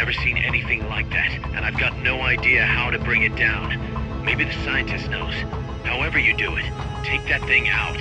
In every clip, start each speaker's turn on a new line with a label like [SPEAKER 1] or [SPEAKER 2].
[SPEAKER 1] never seen anything like that, and I've got no idea how to bring it down. Maybe the scientist knows. However you do it, take that thing out.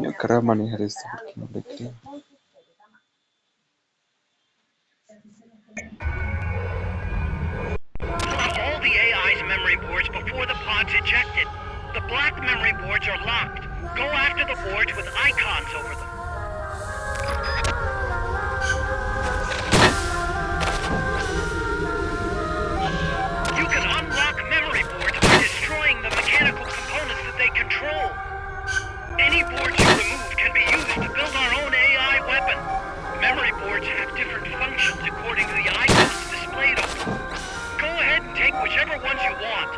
[SPEAKER 2] Yo querrá manejar esto porque no le creo.
[SPEAKER 1] All the AI's memory boards before the pod's ejected. The black memory boards are locked. Go after the boards with icons over them. You can unlock memory boards by destroying the mechanical components that they control. Any boards you remove can be used to build our own AI weapon. Memory boards have different functions according to the icons displayed over them. Go ahead and take whichever ones you want.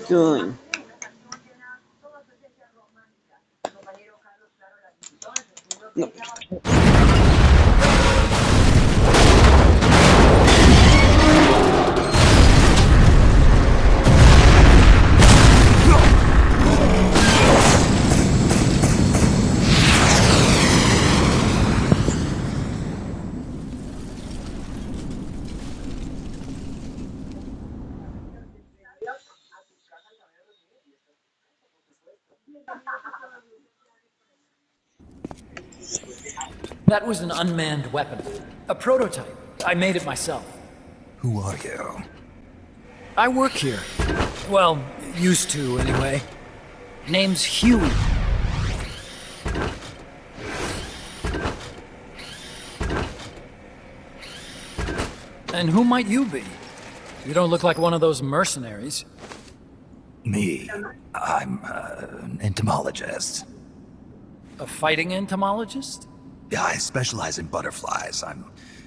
[SPEAKER 2] Doing. No.
[SPEAKER 3] That was an unmanned weapon. A prototype. I made it myself.
[SPEAKER 4] Who are you?
[SPEAKER 3] I work here. Well, used to, anyway. Name's Huey. And who might you be? You don't look like one of those mercenaries.
[SPEAKER 4] Me. I'm an entomologist.
[SPEAKER 3] A fighting entomologist?
[SPEAKER 4] Yeah, I specialize in butterflies. I'm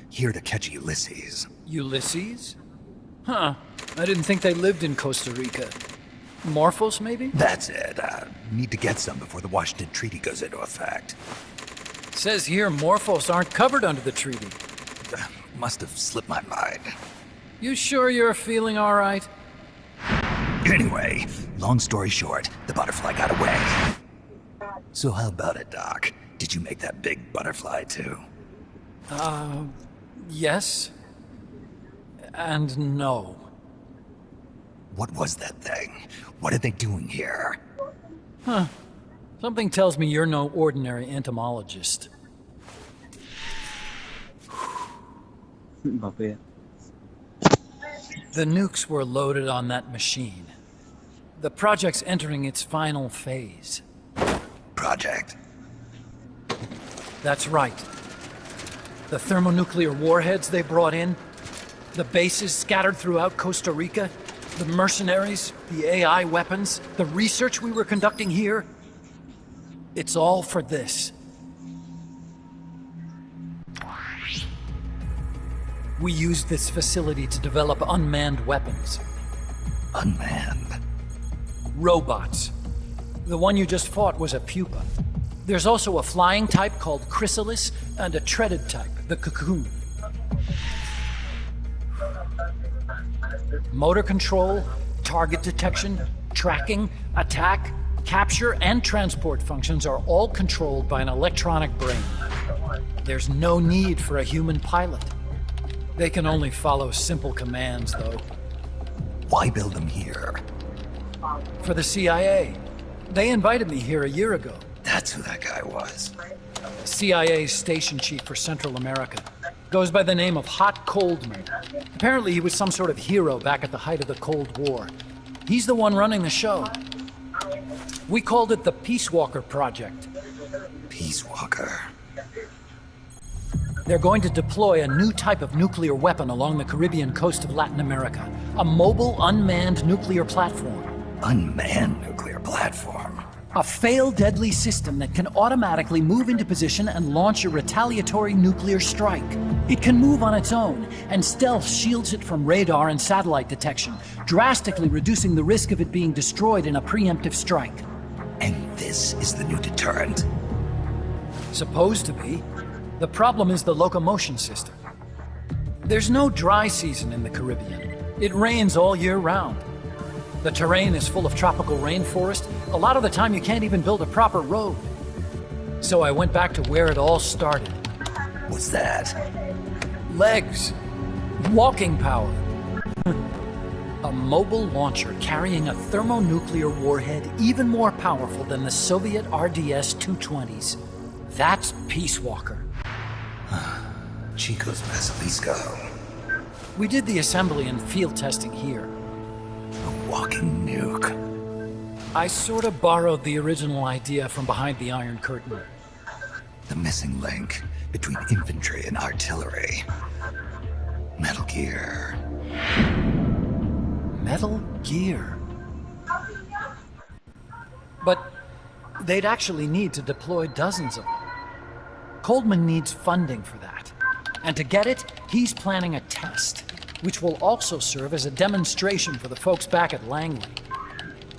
[SPEAKER 4] here to catch Ulysses.
[SPEAKER 3] Ulysses? Huh. I didn't think they lived in Costa Rica. Morphos, maybe?
[SPEAKER 4] That's it. Need to get some before the Washington Treaty goes into effect.
[SPEAKER 3] Says here Morphos aren't covered under the treaty.
[SPEAKER 4] Must have slipped my mind.
[SPEAKER 3] You sure you're feeling all right?
[SPEAKER 4] Anyway, long story short, the butterfly got away. So how about it, Doc? Did you make that big butterfly too?
[SPEAKER 3] Yes. And no.
[SPEAKER 4] What was that thing? What are they doing here?
[SPEAKER 3] Huh. Something tells me you're no ordinary entomologist.
[SPEAKER 2] Bapak ya.
[SPEAKER 3] The nukes were loaded on that machine. The project's entering its final phase.
[SPEAKER 4] Project?
[SPEAKER 3] That's right. The thermonuclear warheads they brought in, the bases scattered throughout Costa Rica, the mercenaries, the AI weapons, the research we were conducting here. It's all for this. We used this facility to develop unmanned weapons.
[SPEAKER 4] Unmanned?
[SPEAKER 3] Robots. The one you just fought was a pupa. There's also a flying type called chrysalis and a treaded type, the cocoon. Motor control, target detection, tracking, attack, capture, and transport functions are all controlled by an electronic brain. There's no need for a human pilot. They can only follow simple commands, though.
[SPEAKER 4] Why build them here?
[SPEAKER 3] For the CIA. They invited me here a year ago.
[SPEAKER 4] That's who that guy was.
[SPEAKER 3] CIA's station chief for Central America. Goes by the name of Hot Coldman. Apparently he was some sort of hero back at the height of the Cold War. He's the one running the show. We called it the Peace Walker Project.
[SPEAKER 4] Peace Walker.
[SPEAKER 3] They're going to deploy a new type of nuclear weapon along the Caribbean coast of Latin America. A mobile, unmanned nuclear platform.
[SPEAKER 4] Unmanned nuclear platform.
[SPEAKER 3] A failed deadly system that can automatically move into position and launch a retaliatory nuclear strike. It can move on its own, and stealth shields it from radar and satellite detection, drastically reducing the risk of it being destroyed in a preemptive strike.
[SPEAKER 4] And this is the new deterrent?
[SPEAKER 3] Supposed to be. The problem is the locomotion system. There's no dry season in the Caribbean. It rains all year round. The terrain is full of tropical rainforest. A lot of the time you can't even build a proper road. So I went back to where it all started.
[SPEAKER 4] What's that?
[SPEAKER 3] Legs. Walking power. A mobile launcher carrying a thermonuclear warhead even more powerful than the Soviet RDS-220s. That's Peace Walker.
[SPEAKER 4] Chico's Basilisco.
[SPEAKER 3] We did the assembly and field testing here.
[SPEAKER 4] A walking nuke.
[SPEAKER 3] I sort of borrowed the original idea from behind the Iron Curtain.
[SPEAKER 4] The missing link between infantry and artillery. Metal Gear.
[SPEAKER 3] Metal Gear. But they'd actually need to deploy dozens of them. Coldman needs funding for that. And to get it, he's planning a test, which will also serve as a demonstration for the folks back at Langley.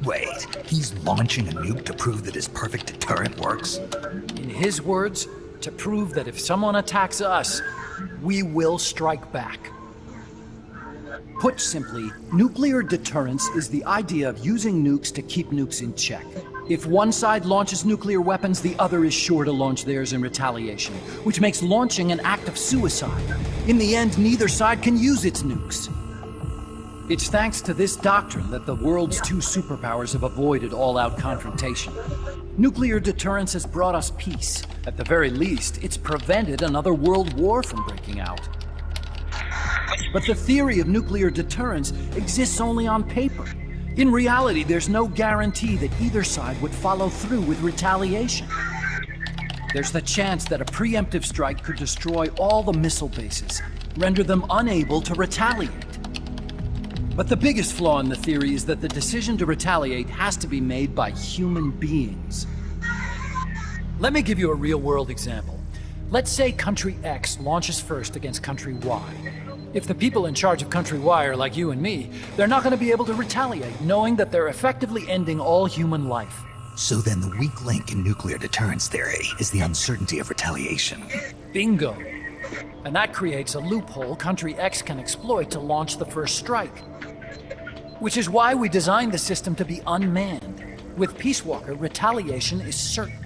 [SPEAKER 4] Wait, he's launching a nuke to prove that his perfect deterrent works?
[SPEAKER 3] In his words, to prove that if someone attacks us, we will strike back. Put simply, nuclear deterrence is the idea of using nukes to keep nukes in check. If one side launches nuclear weapons, the other is sure to launch theirs in retaliation, which makes launching an act of suicide. In the end, neither side can use its nukes. It's thanks to this doctrine that the world's two superpowers have avoided all-out confrontation. Nuclear deterrence has brought us peace. At the very least, it's prevented another world war from breaking out. But the theory of nuclear deterrence exists only on paper. In reality, there's no guarantee that either side would follow through with retaliation. There's the chance that a preemptive strike could destroy all the missile bases, render them unable to retaliate. But the biggest flaw in the theory is that the decision to retaliate has to be made by human beings. Let me give you a real-world example. Let's say Country X launches first against Country Y. If the people in charge of Country Y are like you and me, they're not going to be able to retaliate, knowing that they're effectively ending all human life.
[SPEAKER 4] So then the weak link in nuclear deterrence theory is the uncertainty of retaliation.
[SPEAKER 3] Bingo. And that creates a loophole Country X can exploit to launch the first strike. Which is why we designed the system to be unmanned. With Peace Walker, retaliation is certain.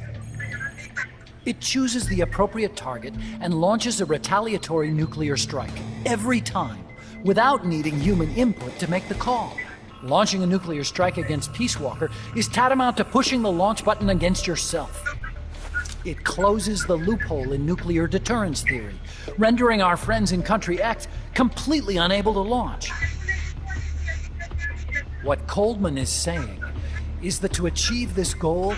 [SPEAKER 3] It chooses the appropriate target and launches a retaliatory nuclear strike every time, without needing human input to make the call. Launching a nuclear strike against Peace Walker is tantamount to pushing the launch button against yourself. It closes the loophole in nuclear deterrence theory, rendering our friends in Country X completely unable to launch. What Coldman is saying is that to achieve this goal,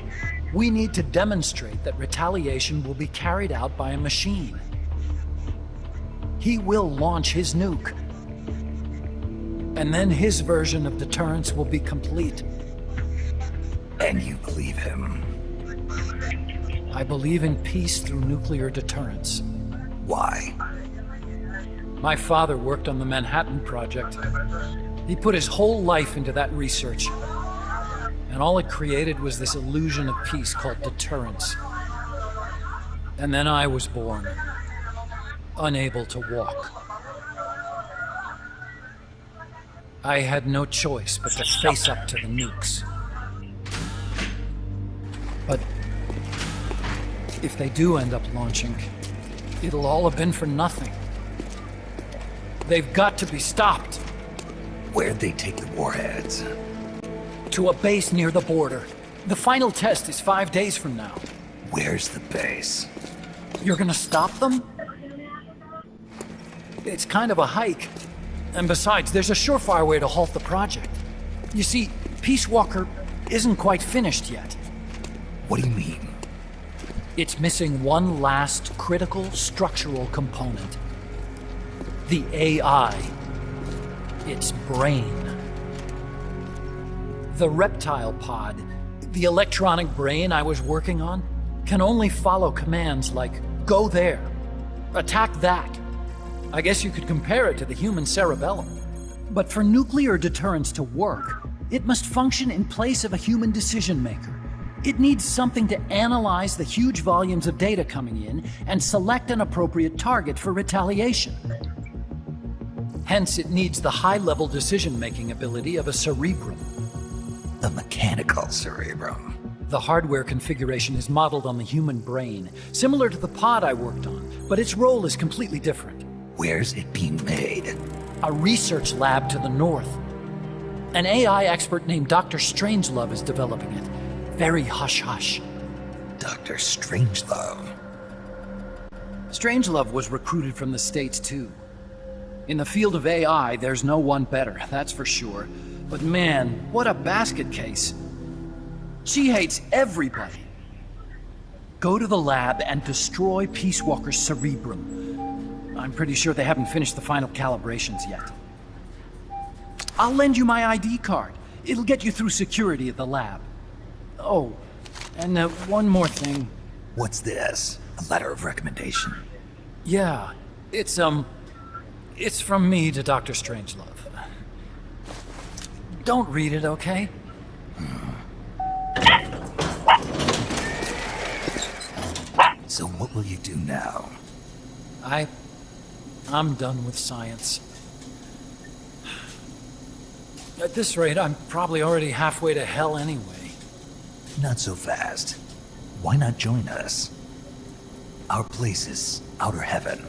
[SPEAKER 3] we need to demonstrate that retaliation will be carried out by a machine. He will launch his nuke. And then his version of deterrence will be complete.
[SPEAKER 4] And you believe him?
[SPEAKER 3] I believe in peace through nuclear deterrence.
[SPEAKER 4] Why?
[SPEAKER 3] My father worked on the Manhattan Project. He put his whole life into that research. And all it created was this illusion of peace called deterrence. And then I was born, unable to walk. I had no choice but to face up to the nukes. But if they do end up launching, it'll all have been for nothing. They've got to be stopped.
[SPEAKER 4] Where'd they take the warheads?
[SPEAKER 3] To a base near the border. The final test is 5 days from now.
[SPEAKER 4] Where's the base?
[SPEAKER 3] You're gonna stop them? It's kind of a hike. And besides, there's a surefire way to halt the project. You see, Peace Walker isn't quite finished yet.
[SPEAKER 4] What do you mean?
[SPEAKER 3] It's missing one last critical structural component. The AI. Its brain. The reptile pod, the electronic brain I was working on, can only follow commands like, go there, attack that. I guess you could compare it to the human cerebellum. But for nuclear deterrence to work, it must function in place of a human decision maker. It needs something to analyze the huge volumes of data coming in and select an appropriate target for retaliation. Hence, it needs the high-level decision-making ability of a cerebrum.
[SPEAKER 4] A mechanical cerebrum.
[SPEAKER 3] The hardware configuration is modeled on the human brain, similar to the pod I worked on, but its role is completely different.
[SPEAKER 4] Where's it being made?
[SPEAKER 3] A research lab to the north. An AI expert named Dr. Strangelove is developing it. Very hush-hush.
[SPEAKER 4] Dr. Strangelove.
[SPEAKER 3] Strangelove was recruited from the States, too. In the field of AI, there's no one better, that's for sure. But man, what a basket case. She hates everybody. Go to the lab and destroy Peace Walker's cerebrum. I'm pretty sure they haven't finished the final calibrations yet. I'll lend you my ID card. It'll get you through security at the lab. Oh, and one more thing.
[SPEAKER 4] What's this? A letter of recommendation?
[SPEAKER 3] Yeah, it's from me to Dr. Strangelove. Don't read it, okay?
[SPEAKER 4] So what will you do now?
[SPEAKER 3] I'm done with science. At this rate, I'm probably already halfway to hell anyway.
[SPEAKER 4] Not so fast. Why not join us? Our place is outer heaven.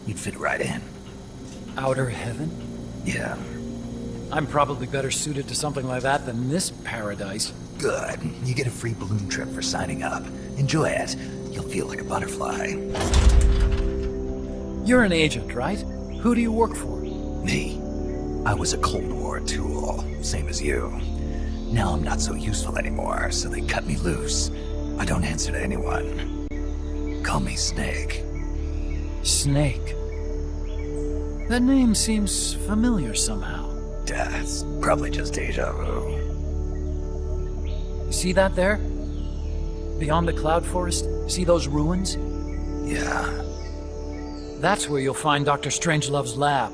[SPEAKER 4] You'd fit right in.
[SPEAKER 3] Outer heaven?
[SPEAKER 4] Yeah.
[SPEAKER 3] I'm probably better suited to something like that than this paradise.
[SPEAKER 4] Good. You get a free balloon trip for signing up. Enjoy it. You'll feel like a butterfly.
[SPEAKER 3] You're an agent, right? Who do you work for?
[SPEAKER 4] Me? I was a Cold War tool, same as you. Now I'm not so useful anymore, so they cut me loose. I don't answer to anyone. Call me Snake.
[SPEAKER 3] Snake. That name seems familiar somehow.
[SPEAKER 4] That's probably just deja vu.
[SPEAKER 3] You see that there? Beyond the cloud forest? See those ruins?
[SPEAKER 4] Yeah.
[SPEAKER 3] That's where you'll find Dr. Strangelove's lab.